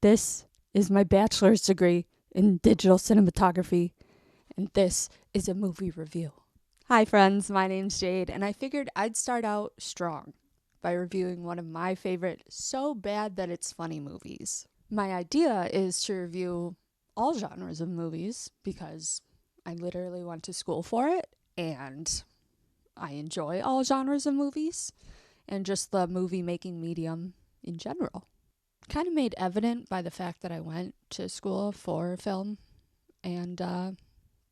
This is my bachelor's degree in digital cinematography, and this is a movie review. Hi friends, my name's Jade, and I figured I'd start out strong by reviewing one of my favorite so bad that it's funny movies. My idea is to review all genres of movies because I literally went to school for it, and I enjoy all genres of movies and just the movie making medium in general. Kind of made evident by the fact that I went to school for film and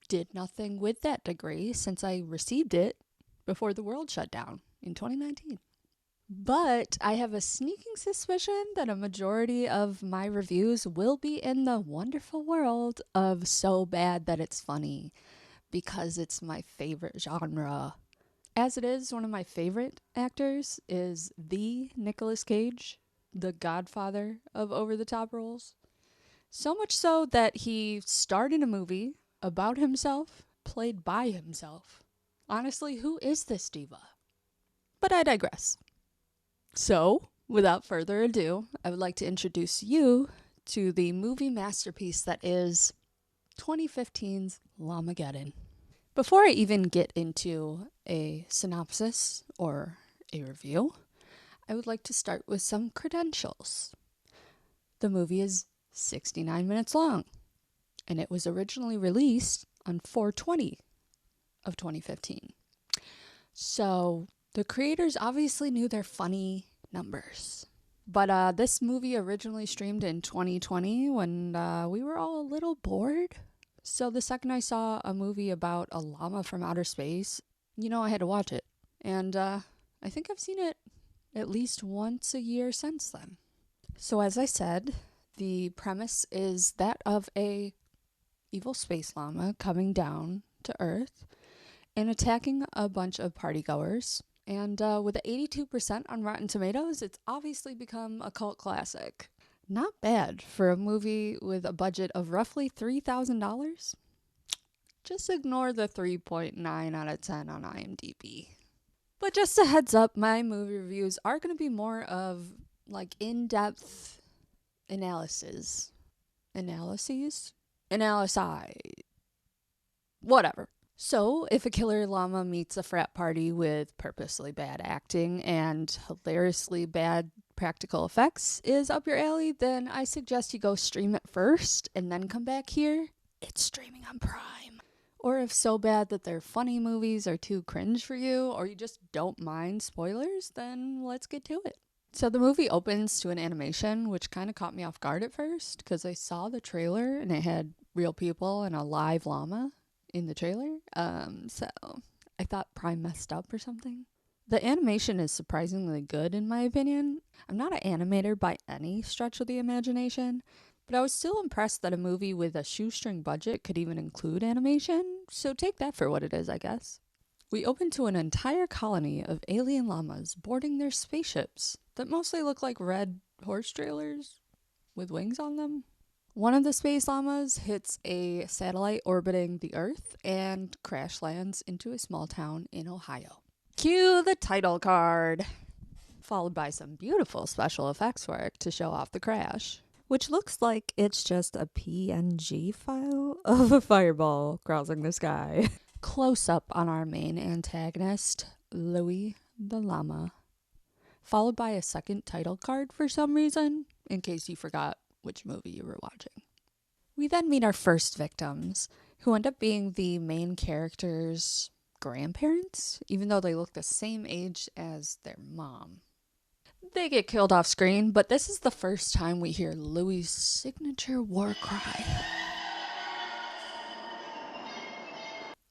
did nothing with that degree since I received it before the world shut down in 2019. But I have a sneaking suspicion that a majority of my reviews will be in the wonderful world of so bad that it's funny, because it's my favorite genre. As it is, one of my favorite actors is the Nicolas Cage, the godfather of over-the-top roles. So much so that he starred in a movie about himself, played by himself. Honestly, who is this diva? But I digress. So, without further ado, I would like to introduce you to the movie masterpiece that is 2015's Llamageddon. Before I even get into a synopsis or a review, I would like to start with some credentials. The movie is 69 minutes long, and it was originally released on 4/20 of 2015. So the creators obviously knew their funny numbers. But this movie originally streamed in 2020 when we were all a little bored. So the second I saw a movie about a llama from outer space, I had to watch it. And I think I've seen it at least once a year since then. So as I said, the premise is that of a evil space llama coming down to Earth and attacking a bunch of partygoers. And with an 82% on Rotten Tomatoes, it's obviously become a cult classic. Not bad for a movie with a budget of roughly $3,000. Just ignore the 3.9 out of 10 on IMDb. But just a heads up, my movie reviews are going to be more of like in-depth analysis. Whatever. So, if a killer llama meets a frat party with purposely bad acting and hilariously bad practical effects is up your alley, then I suggest you go stream it first and then come back here. It's streaming on Prime. Or if so bad that their funny movies are too cringe for you, or you just don't mind spoilers, then let's get to it. So the movie opens to an animation, which kind of caught me off guard at first, because I saw the trailer and it had real people and a live llama in the trailer. So I thought Prime messed up or something. The animation is surprisingly good in my opinion. I'm not an animator by any stretch of the imagination, but I was still impressed that a movie with a shoestring budget could even include animation, so take that for what it is, I guess. We open to an entire colony of alien llamas boarding their spaceships that mostly look like red horse trailers with wings on them. One of the space llamas hits a satellite orbiting the Earth and crash lands into a small town in Ohio. Cue the title card, followed by some beautiful special effects work to show off the crash, which looks like it's just a PNG file of a fireball crossing the sky. Close up on our main antagonist, Louis the llama, followed by a second title card for some reason, in case you forgot which movie you were watching. We then meet our first victims, who end up being the main character's grandparents, even though they look the same age as their mom. They get killed off screen, but this is the first time we hear Louis' signature war cry.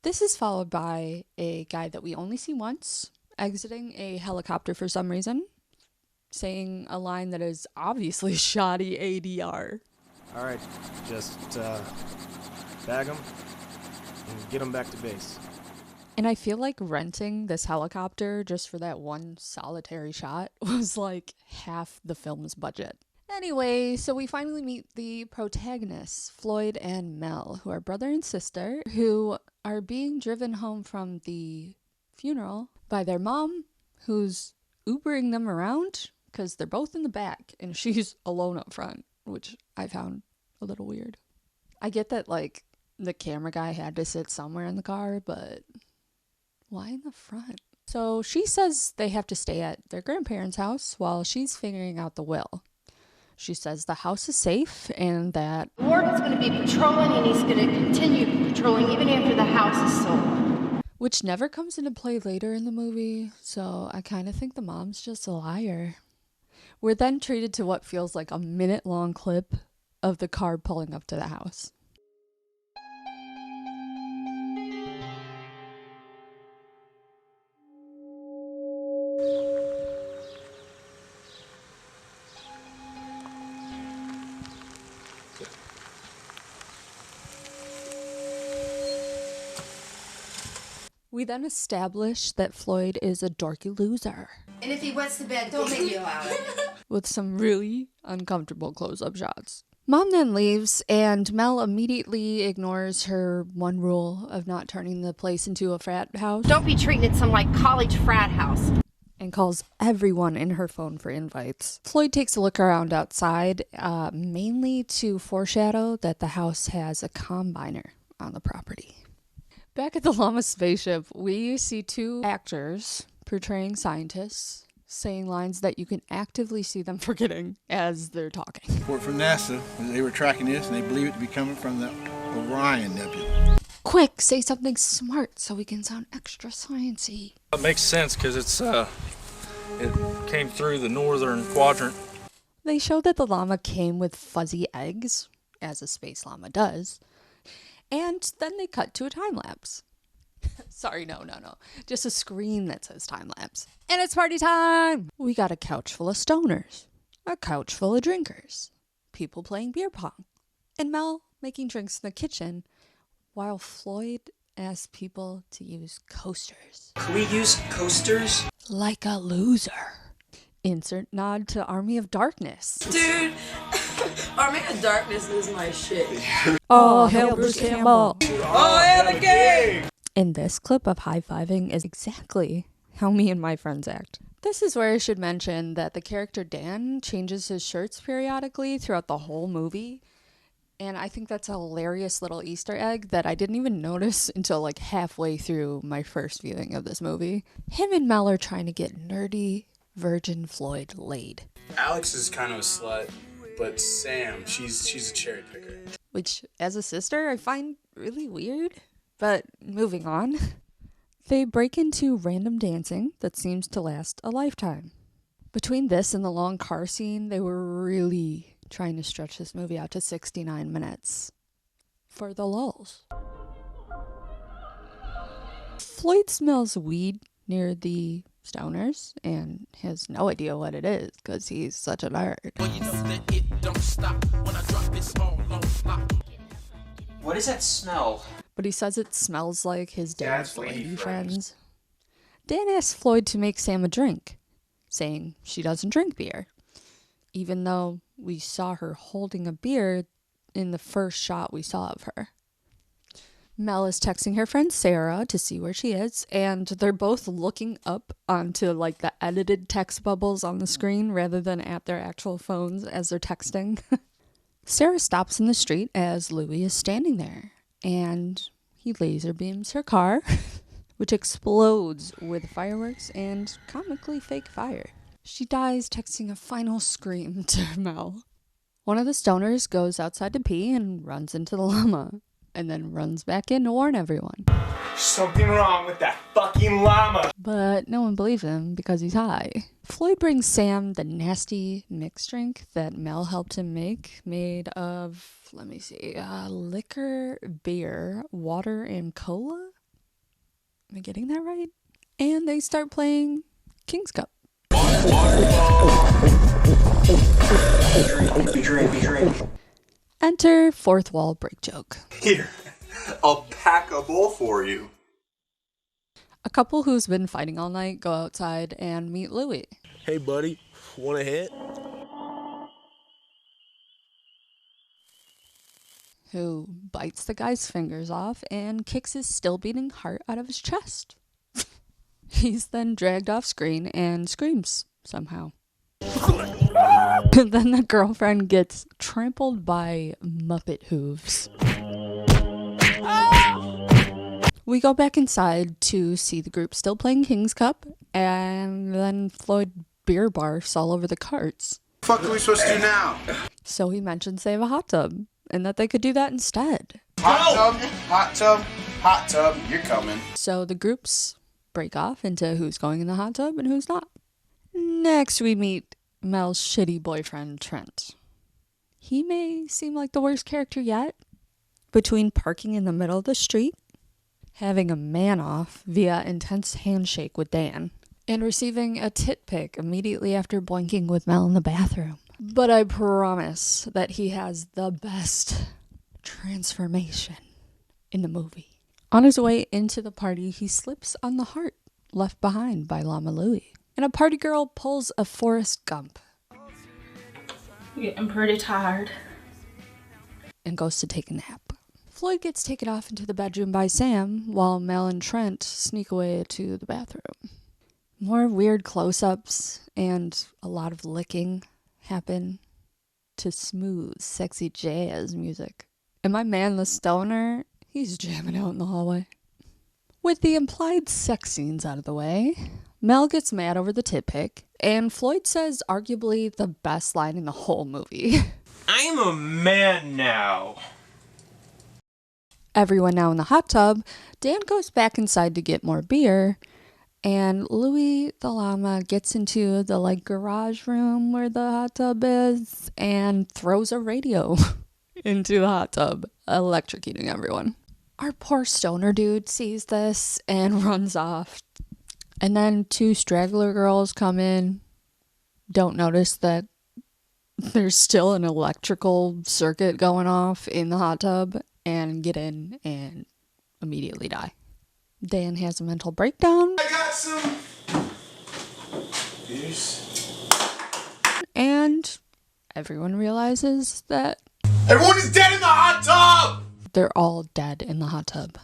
This is followed by a guy that we only see once, exiting a helicopter for some reason, saying a line that is obviously shoddy ADR. All right, just bag them and get them back to base. And I feel like renting this helicopter just for that one solitary shot was like half the film's budget. Anyway, so we finally meet the protagonists, Floyd and Mel, who are brother and sister, who are being driven home from the funeral by their mom, who's Ubering them around because they're both in the back and she's alone up front. which I found a little weird. I get that, like, the camera guy had to sit somewhere in the car, but why in the front? So she says they have to stay at their grandparents' house while she's figuring out the will. She says the house is safe and that The warden's going to be patrolling, and he's going to continue patrolling even after the house is sold. which never comes into play later in the movie, so I kind of think the mom's just a liar. We're then treated to what feels like a minute-long clip of the car pulling up to the house. We then establish that Floyd is a dorky loser, And if he wets the bed, don't make me loud. with some really uncomfortable close-up shots. Mom then leaves, and Mel immediately ignores her one rule of not turning the place into a frat house Don't be treating it some, like, college frat house. and calls everyone in her phone for invites. Floyd takes a look around outside, mainly to foreshadow that the house has a combiner on the property. Back at the Llama spaceship, we see two actors portraying scientists, saying lines that you can actively see them forgetting as they're talking. Report from NASA, they were tracking this and they believe it to be coming from the Orion Nebula. Quick, say something smart so we can sound extra sciencey. It makes sense because it came through the northern quadrant. They show that the llama came with fuzzy eggs, as a space llama does, and then they cut to a time lapse. Sorry, no. Just a screen that says time lapse. And it's party time! We got a couch full of stoners, a couch full of drinkers, people playing beer pong, and Mel making drinks in the kitchen while Floyd asks people to use coasters. Can we use coasters? Like a loser. Insert nod to Army of Darkness. Dude, Army of Darkness is my shit. Oh, hail Bruce Campbell! Oh, and the gang! And this clip of high-fiving is exactly how me and my friends act. This is where I should mention that the character Dan changes his shirts periodically throughout the whole movie. And I think that's a hilarious little Easter egg that I didn't even notice until like halfway through my first viewing of this movie. Him and Mel are trying to get nerdy virgin Floyd laid. Alex is kind of a slut, but Sam, she's a cherry picker. Which, as a sister, I find really weird. But moving on, they break into random dancing that seems to last a lifetime. Between this and the long car scene, they were really trying to stretch this movie out to 69 minutes for the lulz. Floyd smells weed near the stoners and has no idea what it is because he's such a nerd. What does that smell? But he says it smells like his dad's lady friends. Dan asks Floyd to make Sam a drink, saying she doesn't drink beer, even though we saw her holding a beer in the first shot we saw of her. Mel is texting her friend Sarah to see where she is, and they're both looking up onto like the edited text bubbles on the screen rather than at their actual phones as they're texting. Sarah stops in the street as Louie is standing there, and he laser beams her car, which explodes with fireworks and comically fake fire. She dies texting a final scream to Mel. One of the stoners goes outside to pee and runs into the llama, and then runs back in to warn everyone. Something wrong with that fucking llama. But no one believes him because he's high. Floyd brings Sam the nasty mixed drink that Mel helped him make, made of, liquor, beer, water, and cola? Am I getting that right? And they start playing King's Cup. Be drink. Enter fourth wall break joke. Here, I'll pack a bowl for you. A couple who's been fighting all night go outside and meet Louie. Hey, buddy, want a hit? Who bites the guy's fingers off and kicks his still beating heart out of his chest. He's then dragged off screen and screams somehow. Then the girlfriend gets trampled by Muppet hooves. We go back inside to see the group still playing King's Cup, and then Floyd beer barfs all over the carts. What the fuck are we supposed to do now? So he mentions they have a hot tub, and that they could do that instead. Hot tub, you're coming. So the groups break off into who's going in the hot tub and who's not. Next we meet Mel's shitty boyfriend, Trent. He may seem like the worst character yet. Between parking in the middle of the street, having a man-off via intense handshake with Dan, and receiving a tit pic immediately after blinking with Mel in the bathroom. But I promise that he has the best transformation in the movie. On his way into the party, he slips on the heart left behind by Llama Louie, and a party girl pulls a Forrest Gump. I'm pretty tired. And goes to take a nap. Floyd gets taken off into the bedroom by Sam, while Mel and Trent sneak away to the bathroom. More weird close-ups and a lot of licking happen to smooth, sexy jazz music. And my man, the stoner, he's jamming out in the hallway. With the implied sex scenes out of the way, Mel gets mad over the tit pic, and Floyd says arguably the best line in the whole movie. I'm a man now. Everyone now in the hot tub, Dan goes back inside to get more beer, and Louie the llama gets into the garage room where the hot tub is and throws a radio into the hot tub, electrocuting everyone. Our poor stoner dude sees this and runs off. And then two straggler girls come in, don't notice that there's still an electrical circuit going off in the hot tub, and get in and immediately die. Dan has a mental breakdown. I got some beers. And everyone realizes that Everyone is dead in the hot tub! they're all dead in the hot tub.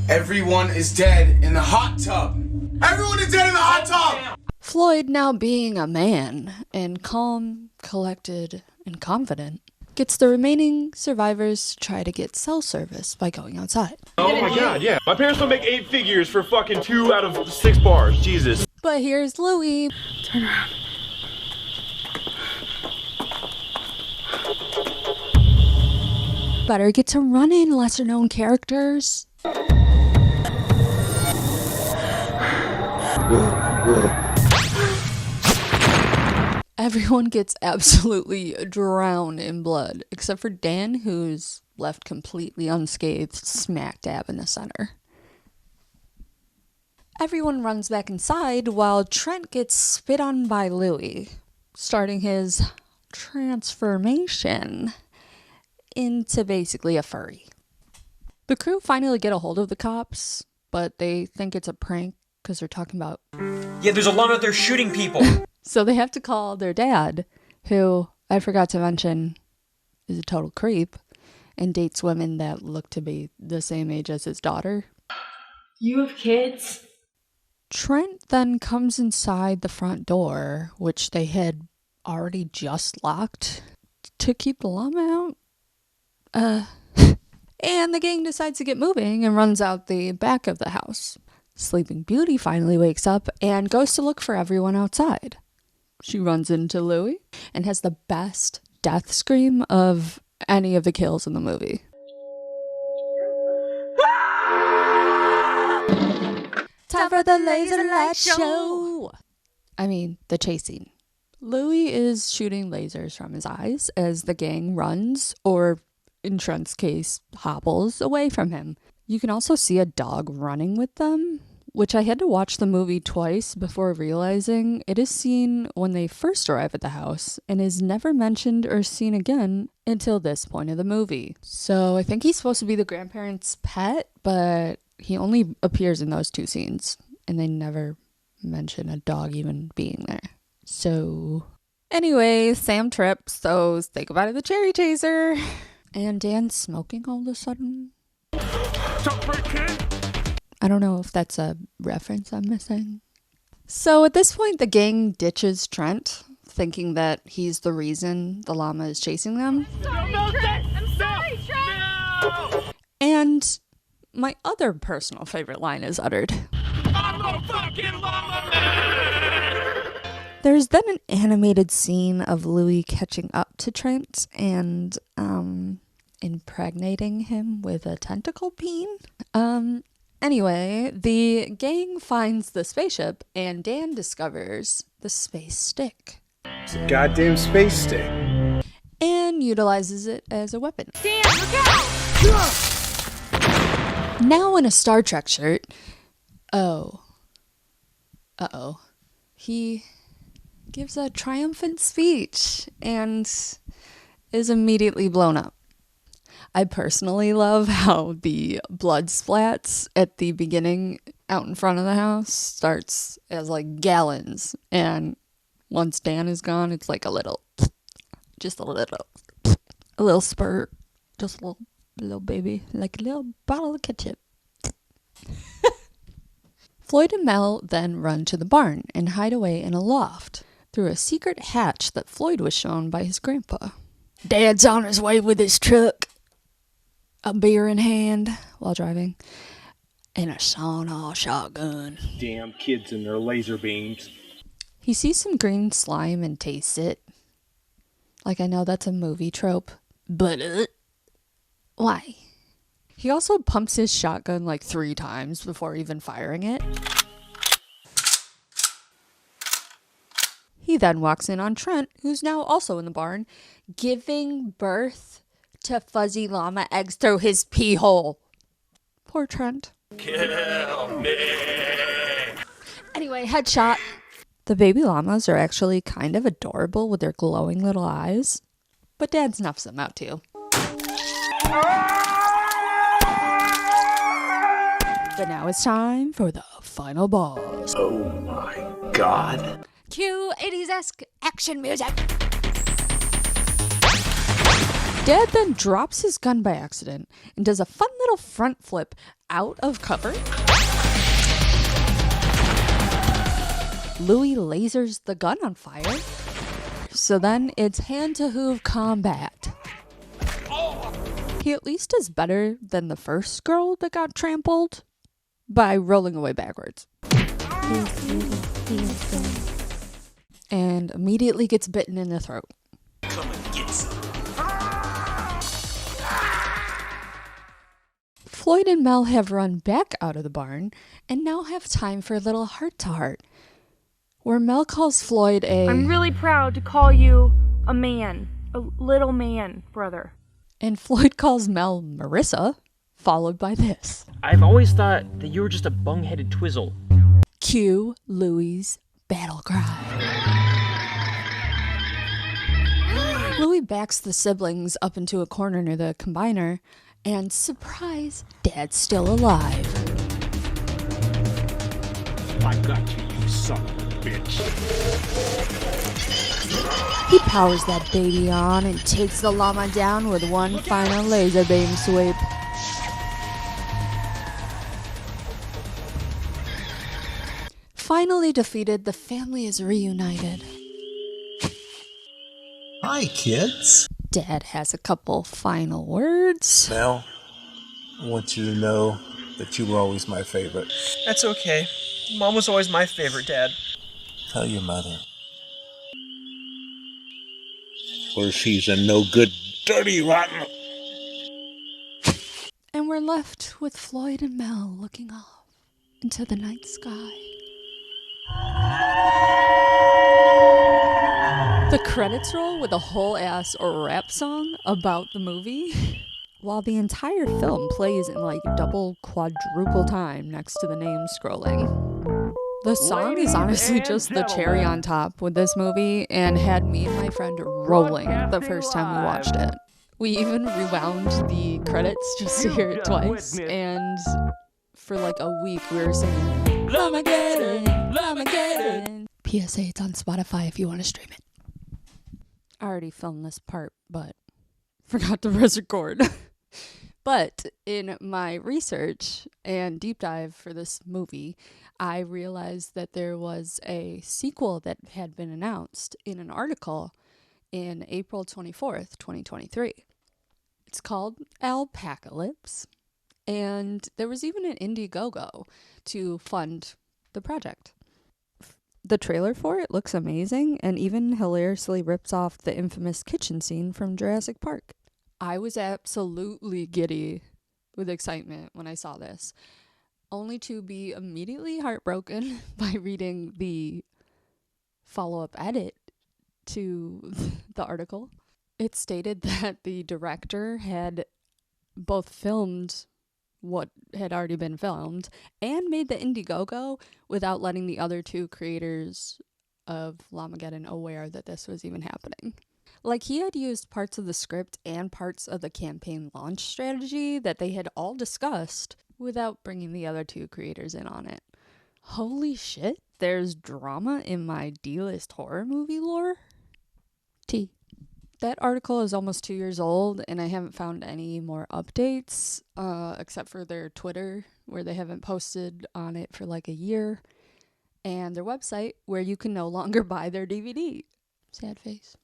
Everyone is dead in the hot tub. Everyone is dead in the hot tub! Floyd, now being a man and calm, collected, and confident, gets the remaining survivors to try to get cell service by going outside. Oh my god, yeah. My parents don't make 8 figures for fucking 2 out of 6 bars. Jesus. But here's Louie. Turn around. Better get to running, lesser known characters. Everyone gets absolutely drowned in blood, except for Dan, who's left completely unscathed, smack dab in the center. Everyone runs back inside while Trent gets spit on by Louie, starting his transformation into basically a furry. The crew finally get a hold of the cops, but they think it's a prank because they're talking about... Yeah, there's a llama out there shooting people. So they have to call their dad, who, I forgot to mention, is a total creep and dates women that look to be the same age as his daughter. You have kids? Trent then comes inside the front door, which they had already just locked to keep the llama out. And the gang decides to get moving and runs out the back of the house. Sleeping Beauty finally wakes up and goes to look for everyone outside. She runs into Louie and has the best death scream of any of the kills in the movie. Time for the laser light show! I mean, the chase scene. Louie is shooting lasers from his eyes as the gang runs, or in Trent's case, hobbles away from him. You can also see a dog running with them, which I had to watch the movie twice before realizing it is seen when they first arrive at the house and is never mentioned or seen again until this point of the movie. So I think he's supposed to be the grandparents' pet, but he only appears in those 2 scenes, and they never mention a dog even being there. So anyway, Sam trips, so say goodbye to the cherry chaser. And Dan's smoking all of a sudden. I don't know if that's a reference I'm missing. So at this point, the gang ditches Trent, thinking that he's the reason the llama is chasing them. I'm sorry, Trent! And my other personal favorite line is uttered. I'm a fucking llama man! There's then an animated scene of Louis catching up to Trent and impregnating him with a tentacle peen. Anyway, the gang finds the spaceship and Dan discovers the space stick. It's a goddamn space stick. And utilizes it as a weapon. Dan, look out! Now in a Star Trek shirt. He gives a triumphant speech and is immediately blown up. I personally love how the blood splats at the beginning out in front of the house starts as like gallons, and once Dan is gone, it's like a little spurt, just a little baby, like a little bottle of ketchup. Floyd and Mel then run to the barn and hide away in a loft through a secret hatch that Floyd was shown by his grandpa. Dad's on his way with his truck, a beer in hand while driving, and a sawn-off shotgun. Damn kids and their laser beams. He sees some green slime and tastes it. Like, I know that's a movie trope, but why? He also pumps his shotgun like 3 times before even firing it. He then walks in on Trent, who's now also in the barn, giving birth to fuzzy llama eggs through his pee hole. Poor Trent. Kill me! Anyway, headshot. The baby llamas are actually kind of adorable with their glowing little eyes, but Dad snuffs them out too. But now it's time for the final boss. Oh my god. Cue 80s-esque action music. Dad then drops his gun by accident and does a fun little front flip out of cover. Louis lasers the gun on fire. So then it's hand-to-hoof combat. He at least is better than the first girl that got trampled by rolling away backwards. And immediately gets bitten in the throat. Come and get some. Floyd and Mel have run back out of the barn and now have time for a little heart-to-heart, where Mel calls Floyd I'm really proud to call you a man, a little man, brother. And Floyd calls Mel Marissa, followed by this. I've always thought that you were just a bung-headed twizzle. Cue Louis' battle cry. Louis backs the siblings up into a corner near the combiner, and surprise, Dad's still alive. I got you, you son of a bitch. He powers that baby on and takes the llama down with one final laser beam sweep. Finally defeated, the family is reunited. Hi, kids. Dad has a couple final words. Mel, I want you to know that you were always my favorite. That's okay. Mom was always my favorite, Dad. Tell your mother. Or she's a no good, dirty, rotten. And we're left with Floyd and Mel looking off into the night sky. The credits roll with a whole ass rap song about the movie, while the entire film plays in like double, quadruple time next to the name scrolling. The song is honestly just the cherry on top with this movie and had me and my friend rolling the first time we watched it. We even rewound the credits just to hear it twice, and for like a week we were singing Llamageddon, Llamageddon. PSA, it's on Spotify if you want to stream it. I already filmed this part, but forgot to press record. But in my research and deep dive for this movie, I realized that there was a sequel that had been announced in an article in April 24th, 2023. It's called Alpacalypse, and there was even an Indiegogo to fund the project. The trailer for it looks amazing and even hilariously rips off the infamous kitchen scene from Jurassic Park. I was absolutely giddy with excitement when I saw this, only to be immediately heartbroken by reading the follow-up edit to the article. It stated that the director had both filmed what had already been filmed and made the Indiegogo without letting the other two creators of Llamageddon aware that this was even happening. Like, he had used parts of the script and parts of the campaign launch strategy that they had all discussed without bringing the other two creators in on it. Holy shit, there's drama in my D-list horror movie lore? T. That article is almost 2 years old, and I haven't found any more updates, except for their Twitter, where they haven't posted on it for like a year, and their website, where you can no longer buy their DVD. Sad face.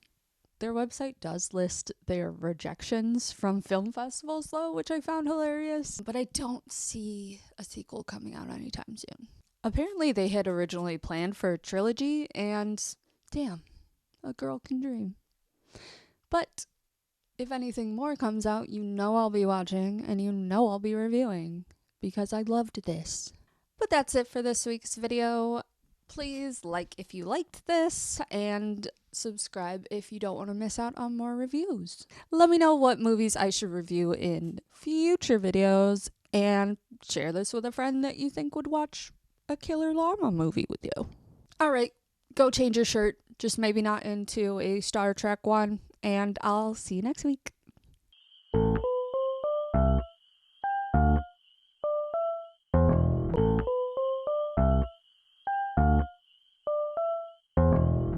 Their website does list their rejections from film festivals, though, which I found hilarious, but I don't see a sequel coming out anytime soon. Apparently, they had originally planned for a trilogy, and damn, a girl can dream. But if anything more comes out, you know I'll be watching, and you know I'll be reviewing, because I loved this. But that's it for this week's video. Please like if you liked this, and subscribe if you don't want to miss out on more reviews. Let me know what movies I should review in future videos, and share this with a friend that you think would watch a killer llama movie with you. Alright, go change your shirt, just maybe not into a Star Trek one, and I'll see you next week.